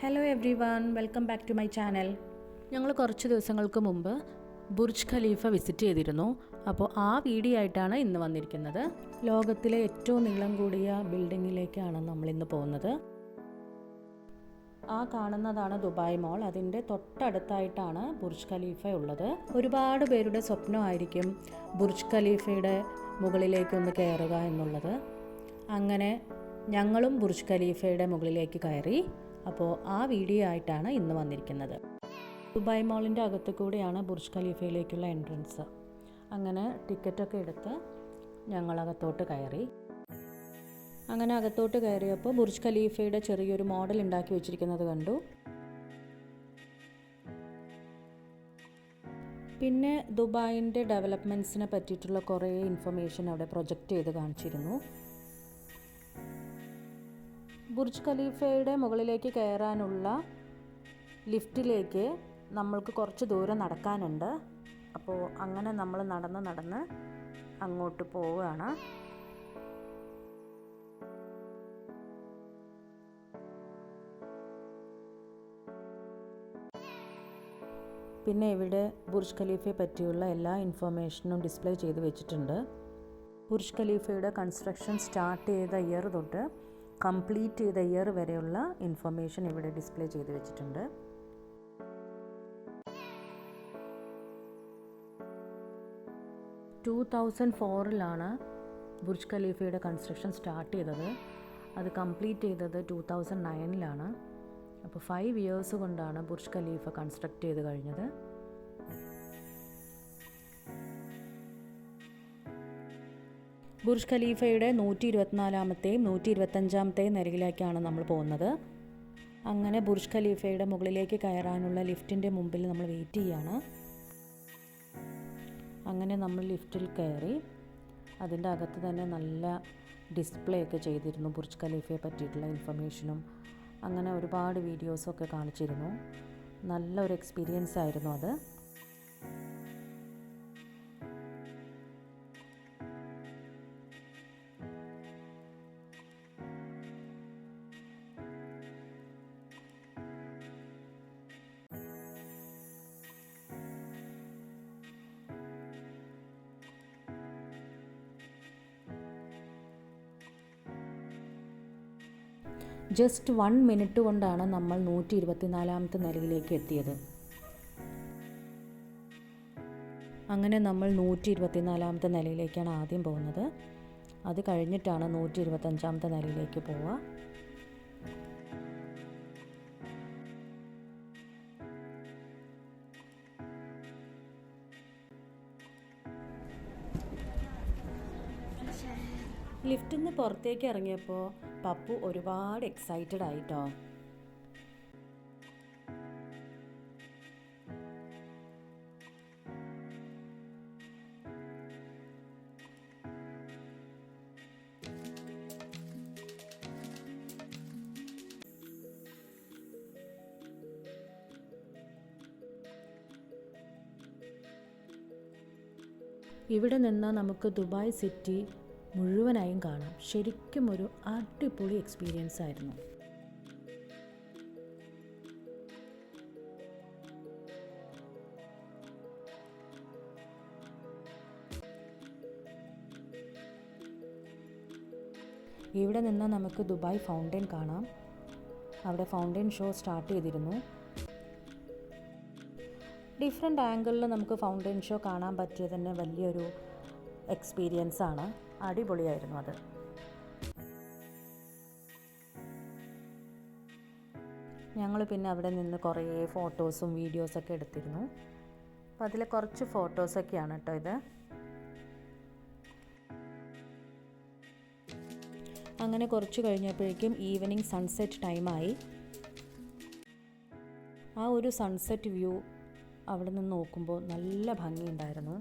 Hello everyone, welcome back to my channel. ഞങ്ങൾ കുറച്ച് ദിവസങ്ങൾക്ക് മുമ്പ് ബുർജ് ഖലീഫ വിസിറ്റ് ചെയ്തിരുന്നു. അപ്പോൾ ആ വീഡിയോ ആയിട്ടാണ് ഇന്ന് വന്നിരിക്കുന്നത്. ലോകത്തിലെ ഏറ്റവും നീളം കൂടിയ ബിൽഡിങ്ങിലേക്കാണ് നമ്മളിന്ന് പോകുന്നത്. ആ കാണുന്നതാണ് ദുബായ് മോൾ. അതിൻ്റെ തൊട്ടടുത്തായിട്ടാണ് ബുർജ് ഖലീഫ ഉള്ളത്. ഒരുപാട് പേരുടെ സ്വപ്നമായിരിക്കും ബുർജ് ഖലീഫയുടെ മുകളിലേക്കൊന്ന് കയറുക എന്നുള്ളത്. അങ്ങനെ ഞങ്ങളും ബുർജ് ഖലീഫയുടെ മുകളിലേക്ക് കയറി. അപ്പോൾ ആ വീഡിയോ ആയിട്ടാണ് ഇന്ന് വന്നിരിക്കുന്നത്. ദുബായ് മോളിൻ്റെ അകത്തു കൂടെയാണ് ബുർജ് ഖലീഫയിലേക്കുള്ള എൻട്രൻസ്. അങ്ങനെ ടിക്കറ്റൊക്കെ എടുത്ത് ഞങ്ങളകത്തോട്ട് കയറി. അങ്ങനെ അകത്തോട്ട് കയറിയപ്പോൾ ബുർജ് ഖലീഫയുടെ ചെറിയൊരു മോഡൽ ഉണ്ടാക്കി വെച്ചിരിക്കുന്നത് കണ്ടു. പിന്നെ ദുബായിൻ്റെ ഡെവലപ്മെൻറ്റ്സിനെ പറ്റിയിട്ടുള്ള കുറേ ഇൻഫർമേഷൻ അവിടെ പ്രൊജക്റ്റ് ചെയ്ത് കാണിച്ചിരുന്നു. ബുർജ് ഖലീഫയുടെ മുകളിലേക്ക് കയറാനുള്ള ലിഫ്റ്റിലേക്ക് നമ്മൾക്ക് കുറച്ച് ദൂരം നടക്കാനുണ്ട്. അപ്പോൾ അങ്ങനെ നമ്മൾ നടന്ന് അങ്ങോട്ട് പോവുകയാണ്. പിന്നെ ഇവിടെ ബുർജ് ഖലീഫയെ പറ്റിയുള്ള എല്ലാ ഇൻഫർമേഷനും ഡിസ്പ്ലേ ചെയ്ത് വെച്ചിട്ടുണ്ട്. ബുർജ് ഖലീഫയുടെ കൺസ്ട്രക്ഷൻ സ്റ്റാർട്ട് ചെയ്ത ഇയർ തൊട്ട് കംപ്ലീറ്റ് ചെയ്ത ഇയർ വരെയുള്ള ഇൻഫർമേഷൻ ഇവിടെ ഡിസ്പ്ലേ ചെയ്ത് വെച്ചിട്ടുണ്ട്. ടൂ 2004 ബുർജ് ഖലീഫയുടെ കൺസ്ട്രക്ഷൻ സ്റ്റാർട്ട് ചെയ്തത്. അത് കംപ്ലീറ്റ് ചെയ്തത് 2009 അപ്പോൾ 5 ഇയേഴ്സ് കൊണ്ടാണ് ബുർജ് ഖലീഫ കൺസ്ട്രക്ട് ചെയ്ത് കഴിഞ്ഞത്. ബുർജ് ഖലീഫയുടെ 124-ാമത്തെയും 125-ാമത്തെയും നിലയിലേക്കാണ് നമ്മൾ പോകുന്നത്. അങ്ങനെ ബുർജ് ഖലീഫയുടെ മുകളിലേക്ക് കയറാനുള്ള ലിഫ്റ്റിൻ്റെ മുമ്പിൽ നമ്മൾ വെയിറ്റ് ചെയ്യാണ്. അങ്ങനെ നമ്മൾ ലിഫ്റ്റിൽ കയറി. അതിൻ്റെ അകത്ത് തന്നെ നല്ല ഡിസ്പ്ലേ ഒക്കെ ചെയ്തിരുന്നു ബുർജ് ഖലീഫയെ പറ്റിയിട്ടുള്ള ഇൻഫർമേഷനും. അങ്ങനെ ഒരുപാട് വീഡിയോസൊക്കെ കാണിച്ചിരുന്നു. നല്ലൊരു എക്സ്പീരിയൻസ് ആയിരുന്നു അത്. ജസ്റ്റ് 1 മിനിറ്റ് കൊണ്ടാണ് നമ്മൾ 124-ാമത്തെ നിലയിലേക്ക് എത്തിയത്. അങ്ങനെ നമ്മൾ 124-ാമത്തെ നിലയിലേക്കാണ് ആദ്യം പോകുന്നത്. അത് കഴിഞ്ഞിട്ടാണ് 125-ാമത്തെ നിലയിലേക്ക് പോവുക. ലിഫ്റ്റിൽ നിന്ന് പുറത്തേക്ക് ഇറങ്ങിയപ്പോൾ പപ്പു ഒരുപാട് എക്സൈറ്റഡ് ആയിട്ടോ. ഇവിടെ നിന്ന് നമുക്ക് ദുബായ് സിറ്റി മുഴുവനായും കാണാം. ശരിക്കും ഒരു അടിപൊളി എക്സ്പീരിയൻസ് ആയിരുന്നു. ഇവിടെ നിന്ന് നമുക്ക് ദുബായ് ഫൗണ്ടെയിൻ കാണാം. അവിടെ ഫൗണ്ടെയിൻ ഷോ സ്റ്റാർട്ട് ചെയ്തിരുന്നു. ഡിഫറെൻ്റ് ആംഗിളിൽ നമുക്ക് ഫൗണ്ടെയിൻ ഷോ കാണാൻ പറ്റിയത് തന്നെ വലിയൊരു എക്സ്പീരിയൻസ് ആണ്. അടിപൊളിയായിരുന്നു അത്. ഞങ്ങൾ പിന്നെ അവിടെ നിന്ന് കുറേ ഫോട്ടോസും വീഡിയോസൊക്കെ എടുത്തിരുന്നു. അപ്പോൾ അതിലെ കുറച്ച് ഫോട്ടോസൊക്കെയാണ് കേട്ടോ ഇത്. അങ്ങനെ കുറച്ച് കഴിഞ്ഞപ്പോഴേക്കും ഈവനിങ് സൺസെറ്റ് ടൈമായി. ആ ഒരു സൺസെറ്റ് വ്യൂ അവിടെ നിന്ന് നോക്കുമ്പോൾ നല്ല ഭംഗിയുണ്ടായിരുന്നു.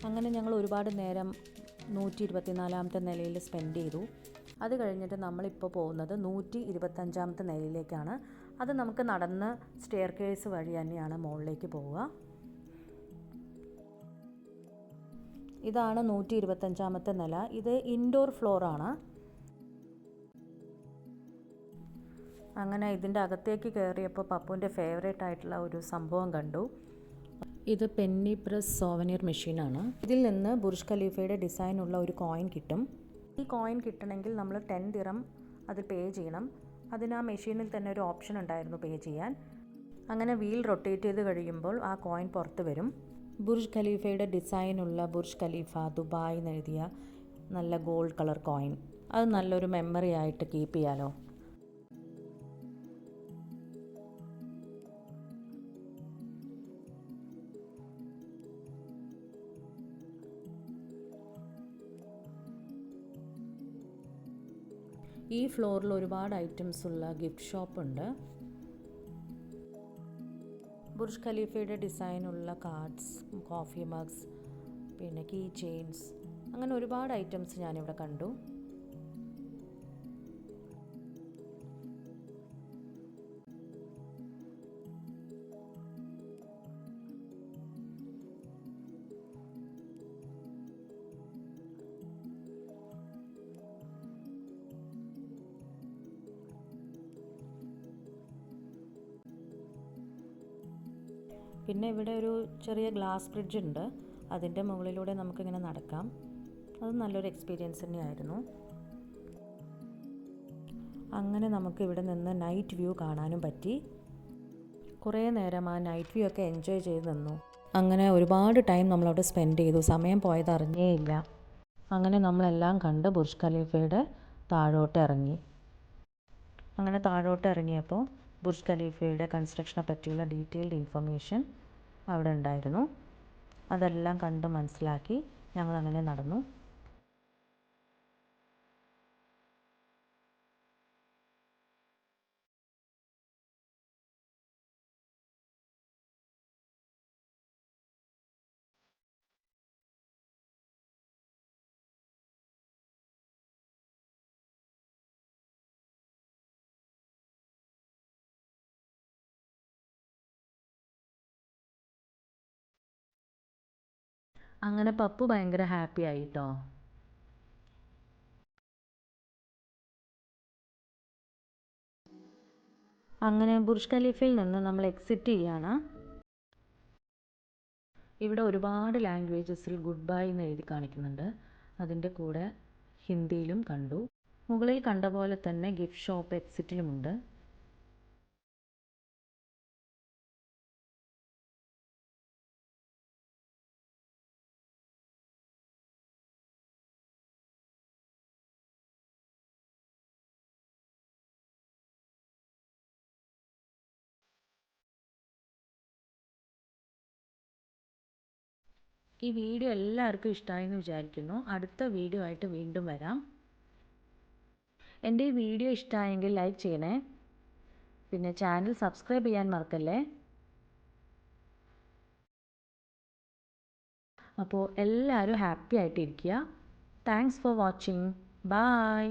അങ്ങനെ ഞങ്ങൾ ഒരുപാട് നേരം 124-ാമത്തെ നിലയിൽ സ്പെൻഡ് ചെയ്തു. അത് കഴിഞ്ഞിട്ട് നമ്മളിപ്പോൾ പോകുന്നത് 125-ാമത്തെ നിലയിലേക്കാണ്. അത് നമുക്ക് നടന്ന് സ്റ്റെയർ കേസ് വഴി തന്നെയാണ് മുകളിലേക്ക് പോവുക. ഇതാണ് 125-ാമത്തെ നില. ഇത് ഇൻഡോർ ഫ്ലോറാണ്. അങ്ങനെ ഇതിൻ്റെ അകത്തേക്ക് കയറിയപ്പോൾ പപ്പുവിൻ്റെ ഫേവറേറ്റ് ആയിട്ടുള്ള ഒരു സംഭവം കണ്ടു. ഇത് പെന്നി പ്രസ് സോവനീർ മെഷീനാണ്. ഇതിൽ നിന്ന് ബുർജ് ഖലീഫയുടെ ഡിസൈനുള്ള ഒരു കോയിൻ കിട്ടും. ഈ കോയിൻ കിട്ടണമെങ്കിൽ നമ്മൾ 10 ദിറം അത് പേ ചെയ്യണം. അതിന് ആ മെഷീനിൽ തന്നെ ഒരു ഓപ്ഷൻ ഉണ്ടായിരുന്നു പേ ചെയ്യാൻ. അങ്ങനെ വീൽ റൊട്ടേറ്റ് ചെയ്ത് കഴിയുമ്പോൾ ആ കോയിൻ പുറത്ത് വരും. ബുർജ് ഖലീഫയുടെ ഡിസൈനുള്ള ബുർജ് ഖലീഫ ദുബായ് എന്നെഴുതിയ നല്ല ഗോൾഡ് കളർ കോയിൻ. അത് നല്ലൊരു മെമ്മറി ആയിട്ട് കീപ്പ് ചെയ്യാലോ. ഈ ഫ്ലോറിൽ ഒരുപാട് ഐറ്റംസ് ഉള്ള ഗിഫ്റ്റ് ഷോപ്പ് ഉണ്ട്. ബുർജ് ഖലീഫയുടെ ഡിസൈനുള്ള കാർഡ്സ്, കോഫി മഗ്സ്, പിന്നെ കീ ചെയിൻസ്, അങ്ങനെ ഒരുപാട് ഐറ്റംസ് ഞാനിവിടെ കണ്ടു. പിന്നെ ഇവിടെ ഒരു ചെറിയ ഗ്ലാസ് ബ്രിഡ്ജ് ഉണ്ട്. അതിൻ്റെ മുകളിലൂടെ നമുക്കിങ്ങനെ നടക്കാം. അത് നല്ലൊരു എക്സ്പീരിയൻസ് തന്നെയായിരുന്നു. അങ്ങനെ നമുക്ക് ഇവിടെ നിന്ന് നൈറ്റ് വ്യൂ കാണാനും പറ്റി. കുറേ നേരം ആ നൈറ്റ് വ്യൂ ഒക്കെ എൻജോയ് ചെയ്ത് നിന്നു. അങ്ങനെ ഒരുപാട് ടൈം നമ്മളവിടെ സ്പെൻഡ് ചെയ്തു. സമയം പോയത് അറിഞ്ഞേയില്ല. അങ്ങനെ നമ്മളെല്ലാം കണ്ട് ബുർജ് ഖലീഫയുടെ താഴോട്ട് ഇറങ്ങി. അങ്ങനെ താഴോട്ട് ഇറങ്ങിയപ്പോൾ ബുർജ് ഖലീഫയുടെ കൺസ്ട്രക്ഷനെ പറ്റിയുള്ള ഡീറ്റെയിൽഡ് ഇൻഫർമേഷൻ അവിടെ ഉണ്ടായിരുന്നു. അതെല്ലാം കണ്ട് മനസ്സിലാക്കി ഞങ്ങളങ്ങനെ നടന്നു. അങ്ങനെ പപ്പു ഭയങ്കര ഹാപ്പി ആയിട്ടോ. അങ്ങനെ ബുർജ് ഖലീഫയിൽ നിന്ന് നമ്മൾ എക്സിറ്റ് ചെയ്യാണ്. ഇവിടെ ഒരുപാട് ലാംഗ്വേജസിൽ ഗുഡ് ബൈ എന്ന് എഴുതി കാണിക്കുന്നുണ്ട്. അതിൻ്റെ കൂടെ ഹിന്ദിയിലും കണ്ടു. മുകളിൽ കണ്ട പോലെ തന്നെ ഗിഫ്റ്റ് ഷോപ്പ് എക്സിറ്റിലുമുണ്ട്. ഈ വീഡിയോ എല്ലാവർക്കും ഇഷ്ടമായെന്ന് വിചാരിക്കുന്നു. അടുത്ത വീഡിയോ ആയിട്ട് വീണ്ടും വരാം. എൻ്റെ ഈ വീഡിയോ ഇഷ്ടമായെങ്കിൽ ലൈക്ക് ചെയ്യണേ. പിന്നെ ചാനൽ സബ്സ്ക്രൈബ് ചെയ്യാൻ മറക്കല്ലേ. അപ്പോൾ എല്ലാവരും ഹാപ്പി ആയിട്ടിരിക്കുക. Thanks for watching. ബൈ.